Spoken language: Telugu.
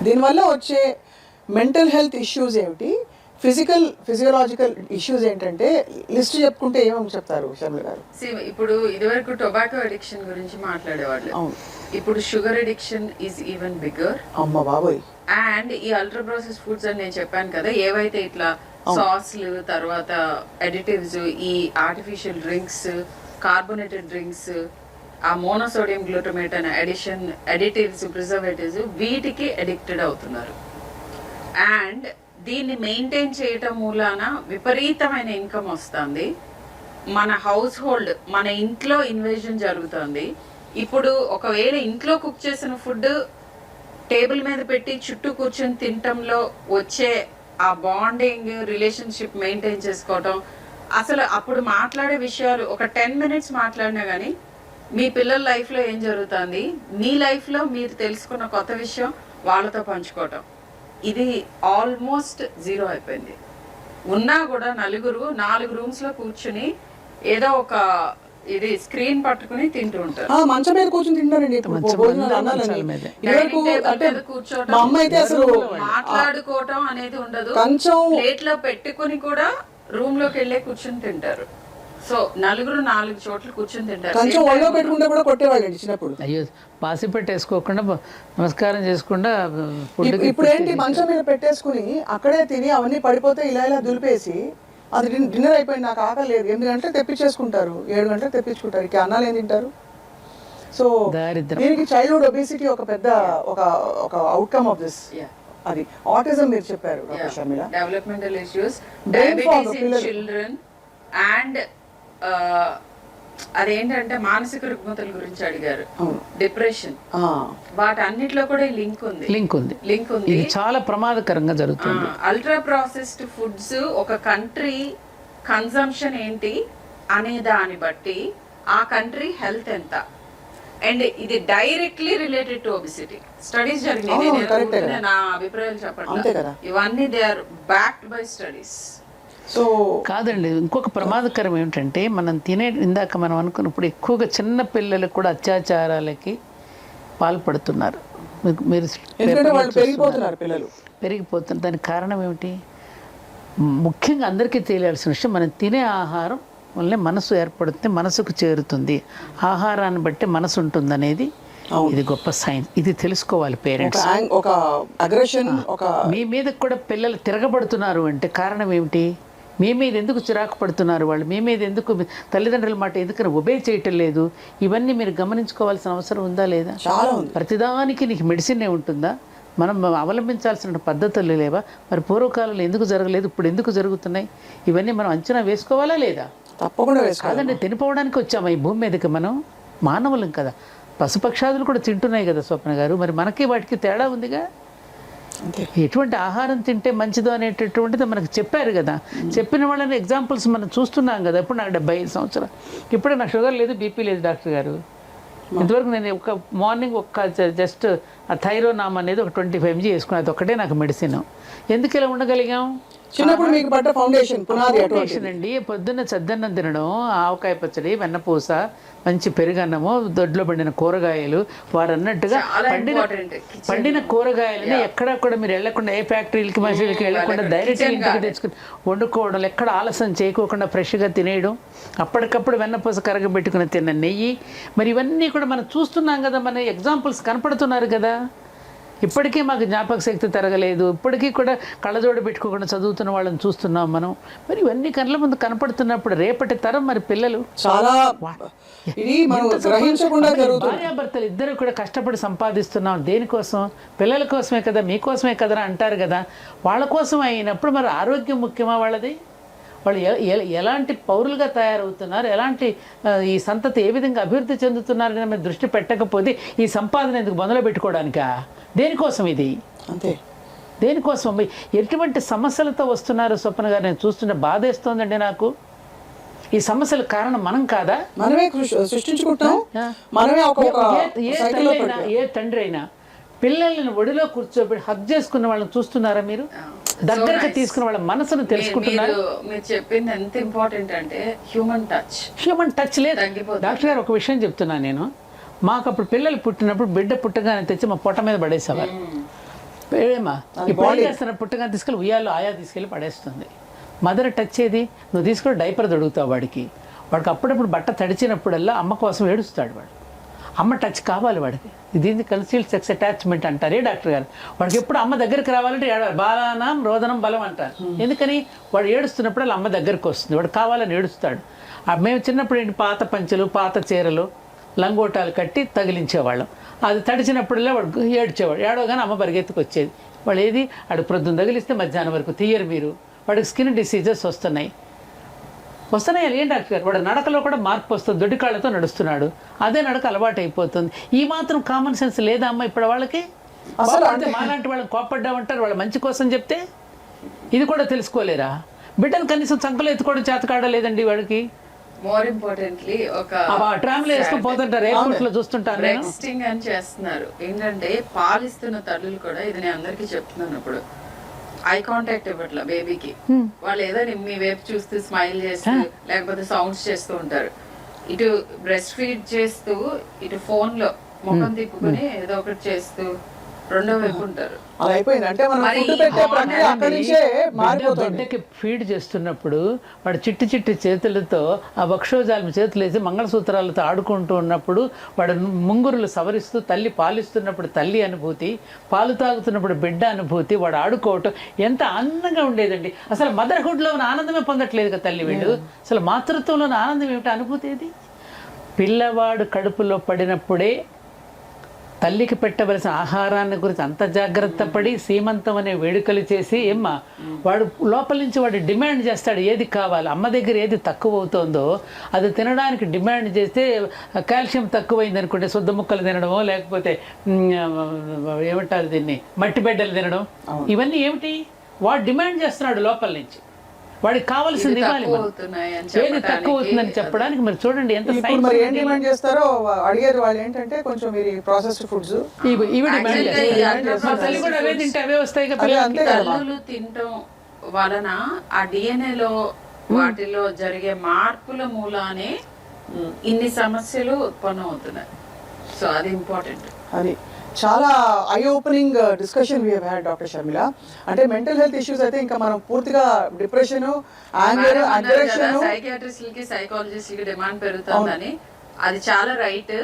దీనివల్ల వచ్చే మెంటల్ హెల్త్ ఇష్యూస్ ఏమిటి, ఫిజియోలాజికల్ ఇష్యూస్ ఏంటంటే లిస్ట్ చెప్పుకుంటే ఏమేమి చెప్తారు శర్మిల గారు? ఇప్పుడు ఇదివరకు టొబాకో అడిక్షన్ గురించి మాట్లాడేవాళ్ళు, ఇప్పుడు sugar addiction is even bigger. అమ్మ బాబోయ్. అండ్ ఈ అల్ట్రా ప్రాసెస్ ఫుడ్స్ అని నేను చెప్పాను కదా, ఏవైతే ఇట్లా సాస్లు, తర్వాత అడిటివ్స్, ఈ ఆర్టిఫిషియల్ డ్రింక్స్, కార్బోనేటెడ్ డ్రింక్స్, ఆ మోనోసోడియం గ్లూటమేట్ అనే అడిటివ్స్, ప్రిజర్వేటివ్స్, వీటికి అడిక్టెడ్ అవుతున్నారు. అండ్ దీన్ని మెయింటైన్ చేయటం మూలాన విపరీతమైన ఇన్కమ్ వస్తుంది. మన హౌస్ హోల్డ్, మన ఇంట్లో ఇన్వేజన్ జరుగుతుంది. ఇప్పుడు ఒకవేళ ఇంట్లో కుక్ చేసిన ఫుడ్ టేబుల్ మీద పెట్టి చుట్టూ కూర్చొని తినటంలో వచ్చే ఆ బాండింగ్, రిలేషన్షిప్ మెయింటైన్ చేసుకోవటం, అసలు అప్పుడు మాట్లాడే విషయాలు ఒక 10 minutes మాట్లాడినా కానీ మీ పిల్లల లైఫ్లో ఏం జరుగుతుంది, మీ లైఫ్లో మీరు తెలుసుకున్న కొత్త విషయం వాళ్ళతో పంచుకోవటం, ఇది ఆల్మోస్ట్ జీరో అయిపోయింది. ఉన్నా కూడా నలుగురు 4 rooms లో కూర్చుని ఏదో ఒక ఇది స్క్రీన్ పట్టుకుని తింటూ ఉంటారు. మంచం మీద కూర్చొని తింటారండి. కూర్చోవటం, మాట్లాడుకోవటం అనేది ఉండదు. ప్లేట్ లో పెట్టుకుని కూడా రూమ్ లోకి వెళ్ళే కూర్చుని తింటారు. సో నలుగురు 4 చోట్ల కూర్చొని తింటారు. అయ్యో, పాసి పెట్టేసుకోకుండా నమస్కారం చేసుకుండా ఇప్పుడు ఏంటి, మంచం మీద పెట్టేసుకుని అక్కడే తిని అవన్నీ పడిపోతే ఇలా దులిపేసి అది డిన్నర్ అయిపోయింది, నాకు ఆకలి లేదు, 8 గంటలకు తెప్పించేసుకుంటారు, 7 గంటలకు తెప్పించుకుంటారు. ఇక అన్నాలు ఏం తింటారు? సో దీనికి చైల్డ్హుడ్ ఒబేసిటీ ఒక పెద్ద ఒక అవుట్కమ్ ఆఫ్ దిస్. అది ఆటిజం మీరు చెప్పారు developmental issues, diabetes in children, and అదేంటంటే మానసిక రుగ్మతల గురించి అడిగారు, డిప్రెషన్, వాటన్నిటిలో కూడా లింక్ ఉంది. ఇది చాలా ప్రమాదకరంగా జరుగుతుంది. అల్ట్రా ప్రాసెస్డ్ ఫుడ్స్ ఒక కంట్రీ కన్సంప్షన్ ఏంటి అనే దాన్ని బట్టి ఆ కంట్రీ హెల్త్ ఎంత, అండ్ ఇది directly related to obesity. Studies జరిగినాయి, నా అభిప్రాయాలు చెప్పండి, ఇవన్నీ they are backed by studies. So కాదండి, ఇంకొక ప్రమాదకరం ఏమిటంటే మనం ఇందాక మనం అనుకున్నప్పుడు ఎక్కువగా చిన్న పిల్లలకు కూడా అత్యాచారాలకి పాల్పడుతున్నారు. మీరు పెరిగిపోతున్నారు. దానికి కారణం ఏమిటి? ముఖ్యంగా అందరికీ తెలియాల్సిన విషయం, మనం తినే ఆహారం వల్లే మనసు ఏర్పడుతుంది, మనసుకు చేరుతుంది, ఆహారాన్ని బట్టి మనసు ఉంటుంది అనేది ఇది గొప్ప సైన్స్. ఇది తెలుసుకోవాలి పేరెంట్స్. మీ మీద కూడా పిల్లలు తిరగబడుతున్నారు అంటే కారణం ఏమిటి? మీ మీద ఎందుకు చిరాకు పడుతున్నారు వాళ్ళు, మీ మీద ఎందుకు తల్లిదండ్రుల మాట ఎందుకని ఒబే చేయటం లేదు, ఇవన్నీ మీరు గమనించుకోవాల్సిన అవసరం ఉందా లేదా? ప్రతిదానికి నీకు మెడిసిన్ ఉంటుందా? మనం అవలంబించాల్సిన పద్ధతులు లేవా? మరి పూర్వకాలంలో ఎందుకు జరగలేదు, ఇప్పుడు ఎందుకు జరుగుతున్నాయి? ఇవన్నీ మనం అంచనా వేసుకోవాలా లేదా? తప్పకుండా. కాదండి, తినిపోవడానికి వచ్చాము ఈ భూమి మీదకి, మనం మానవులం కదా. పశుపక్షాదులు కూడా తింటున్నాయి కదా స్వప్న గారు, మరి మనకి వాటికి తేడా ఉందిగా. ఎటువంటి ఆహారం తింటే మంచిదో అనేటటువంటిది మనకు చెప్పారు కదా. చెప్పిన వాళ్ళని ఎగ్జాంపుల్స్ మనం చూస్తున్నాం కదా. ఇప్పుడు నాకు 75 సంవత్సరాలు, ఇప్పుడు నాకు షుగర్ లేదు, బీపీ లేదు డాక్టర్ గారు. ఇంతవరకు నేను ఒక మార్నింగ్ జస్ట్ ఆ థైరోనామ్ అనేది ఒక 25 mg వేసుకున్నాను, అది ఒక్కటే నాకు మెడిసిన్. ఎందుకు ఇలా ఉండగలిగాం? చిన్నప్పుడు మీకు పడ్డ ఫౌండేషన్ అండి. పొద్దున్న చద్దన్నం తినడం, ఆవకాయ పచ్చడి, వెన్నపూస, మంచి పెరుగన్నము, దొడ్లో పండిన కూరగాయలు, వారు అన్నట్టుగా పండిన కూరగాయలని ఎక్కడా కూడా మీరు వెళ్ళకుండా, ఏ ఫ్యాక్టరీలకి మసీదులకి వెళ్ళకుండా డైరెక్ట్గా ఇంటికి తెచ్చుకుని వండుకోవడం, ఎక్కడ ఆలస్యం చేయకోకుండా ఫ్రెష్గా తినేయడం, అప్పటికప్పుడు వెన్నపూస కరగబెట్టుకుని తిన్న నెయ్యి, మరి ఇవన్నీ కూడా మనం చూస్తున్నాం కదా, మన ఎగ్జాంపుల్స్ కనపడుతున్నారు కదా. ఇప్పటికీ మాకు జ్ఞాపక శక్తి తరగలేదు, ఇప్పటికీ కూడా కళ్ళజోడు పెట్టుకోకుండా చదువుతున్న వాళ్ళని చూస్తున్నాం మనం. మరి ఇవన్నీ కళ్ళ ముందు కనపడుతున్నప్పుడు రేపటి తరం మరి పిల్లలు భార్యాభర్తలు ఇద్దరు కూడా కష్టపడి సంపాదిస్తున్నాం. దేనికోసం? పిల్లల కోసమే కదా, మీకోసమే కదా అంటారు కదా. వాళ్ళ కోసం అయినప్పుడు మరి ఆరోగ్యం ముఖ్యమా వాళ్ళది? వాళ్ళు ఎలాంటి పౌరులుగా తయారవుతున్నారు, ఎలాంటి ఈ సంతతి ఏ విధంగా అభివృద్ధి చెందుతున్నారని మీరు దృష్టి పెట్టకపోతే ఈ సంపాదన ఎందుకు మొదలు పెట్టుకోవడానికా? దేనికోసం ఇది? అంతే. దేనికోసం? ఎటువంటి సమస్యలతో వస్తున్నారు స్వప్న గారు? నేను చూస్తుంటే బాధేస్తోందండి నాకు. ఈ సమస్యల కారణం మనం కాదా? మనమే సృష్టించుకుంటాం. ఏ తండ్రి అయినా పిల్లల్ని ఒడిలో కూర్చోబెట్టి హగ్ చేసుకున్న వాళ్ళని చూస్తున్నారా మీరు? దగ్గరగా తీసుకున్న వాళ్ళ మనసును తెలుసుకుంటున్నారు. మీరు చెప్పింది ఎంత ఇంపార్టెంట్ అంటే హ్యూమన్ టచ్ లేదు. డాక్టర్ గారు ఒక విషయం చెప్తున్నా నేను. మాకు అప్పుడు పిల్లలు పుట్టినప్పుడు బిడ్డ పుట్టగానే తెచ్చి మా పొట్ట మీద పడేసేవారు. ఏమా ఇప్పుడు ఏం చేస్తున్నా పుట్టగా తీసుకెళ్ళి ఉయ్యాలో ఆయా తీసుకెళ్ళి పడేస్తుంది. మదర్ టచ్ ఏది, నువ్వు తీసుకొని డైపర్ తొడుగుతావు వాడికి అప్పుడప్పుడు బట్ట తడిచినప్పుడల్లా అమ్మ కోసం ఏడుస్తాడు వాడు. అమ్మ టచ్ కావాలి వాడికి. దీన్ని కన్సీల్డ్ సెక్స్ అటాచ్మెంట్ అంటారే డాక్టర్ గారు. వాడికి ఎప్పుడు అమ్మ దగ్గరికి రావాలంటే ఏడవాలి. బాలానం రోదనం బలం అంటారు. ఎందుకని వాడు ఏడుస్తున్నప్పుడు అమ్మ దగ్గరికి వస్తుంది, వాడు కావాలని ఏడుస్తాడు. మేము చిన్నప్పుడు ఏంటి పాత పంచెలు పాత చీరలు లంగోటాలు కట్టి తగిలించేవాళ్ళం. అది తడిచినప్పుడల్లా వాడు ఏడ్చేవాడు. ఏడవగానే అమ్మ పరిగెత్తుకు వచ్చేది. వాడు ఏది అడు ప్రొద్దున తగిలిస్తే మధ్యాహ్నం వరకు తీయరు మీరు. వాడికి స్కిన్ డిసీజెస్ వస్తున్నాయి. ఏం డాక్టర్ గారు వాడు నడకలో కూడా మార్పు వస్తుంది. దొడ్డికాళ్ళతో నడుస్తున్నాడు, అదే నడక అలవాటు అయిపోతుంది. ఈ మాత్రం కామన్ సెన్స్ లేదా అమ్మ ఇప్పుడు వాళ్ళకి? అసలు అంటే మాలాంటి వాళ్ళని కోప్పడ్డామంటారు వాళ్ళ మంచి కోసం చెప్తే. ఇది కూడా తెలుసుకోలేరా? బిడ్డను కనీసం సంకలో ఎత్తుకోవడం చేతకాడ లేదండి వాడికి. మోర్ ఇంపార్టెంట్లీ ఒక ట్రామ్లో వేసుకుని పోతుంటారు, ఎయిర్పోర్ట్ లో చూస్తుంటారు. బ్రెస్టింగ్ అని చేస్తున్నారు. ఏంటంటే పాలిస్తున్న తల్లులు కూడా, ఇది నేను అందరికీ చెప్తున్నాను, ఇప్పుడు ఐ కాంటాక్ట్ ఇవ్వట్లా బేబీకి. వాళ్ళు ఏదో మీ వైపు చూస్తూ స్మైల్ చేస్తూ లేకపోతే సౌండ్స్ చేస్తూ ఉంటారు. ఇటు బ్రెస్ట్ ఫీడ్ చేస్తూ ఇటు ఫోన్ లో ముఖం తిప్పుకొని ఏదో ఒకటి చేస్తూ రెండో వైపు ఉంటారు. అలా అయిపోయింది. అంటే మనం ఫుడ్ పెట్టే ప్రక్రియ అక్కడి నుంచే మారిపోతుంది. బిడ్డకి ఫీడ్ చేస్తున్నప్పుడు వాడు చిట్టి చిట్టి చేతులతో ఆ వక్షోజాలం చేతులు వేసి మంగళసూత్రాలతో ఆడుకుంటూ ఉన్నప్పుడు వాడు ముంగురులు సవరిస్తూ తల్లి పాలిస్తున్నప్పుడు తల్లి అనుభూతి, పాలు తాగుతున్నప్పుడు బిడ్డ అనుభూతి, వాడు ఆడుకోవటం ఎంత ఆనందంగా ఉండేదండి. అసలు మదర్హుడ్లో ఉన్న ఆనందమే పొందట్లేదు కదా తల్లి వీళ్ళు. అసలు మాతృత్వంలో ఉన్న ఆనందం ఏమిటి, అనుభూతి ఏది? పిల్లవాడు కడుపులో పడినప్పుడే తల్లికి పెట్టవలసిన ఆహారాన్ని గురించి అంత జాగ్రత్త పడి సీమంతం అనే వేడుకలు చేసి వాడు లోపల నుంచి వాడు డిమాండ్ చేస్తాడు ఏది కావాలి. అమ్మ దగ్గర ఏది తక్కువ అవుతుందో అది తినడానికి డిమాండ్ చేస్తే కాల్షియం తక్కువైంది అనుకుంటే శుద్ధ ముక్కలు తినడమో లేకపోతే ఏమంటారు దీన్ని మట్టి బిడ్డలు తినడం, ఇవన్నీ ఏమిటి వాడు డిమాండ్ చేస్తున్నాడు లోపల నుంచి. వాడికి కావాల్సింది ఇవ్వాలి. ఏది తక్కువ అవుతుందని చెప్పడానికి మరి చూడండి ఎంత. మరి ఏం డిమాండ్ చేస్తారో అడిగారు వాళ్ళు. ఏంటంటే కొంచెం మీరు ప్రాసెస్డ్ ఫుడ్స్ ఇవి డిమాండ్ చేస్తారు. తల్లి కూడా అవే తింటే అవే వస్తాయి కదా. తల్లులు తినటం వలన ఆ డిఎన్ఏలో వాటిలో జరిగే మార్పుల మూలానే ఇన్ని సమస్యలు ఉత్పన్నం అవుతున్నాయి. సో అది ఇంపార్టెంట్. అది చాలా eye opening discussion we had doctor Sharmila. అంటే మెంటల్ హెల్త్ ఇష్యూస్ అయితే ఇంకా మనం పూర్తిగా డిప్రెషన్, యాంగర్, అగ్రెషన్, సైకియాట్రిస్టులకి సైకాలజిస్టులకి డిమాండ్ పెరుగుతుందని, అది చాలా రైట్.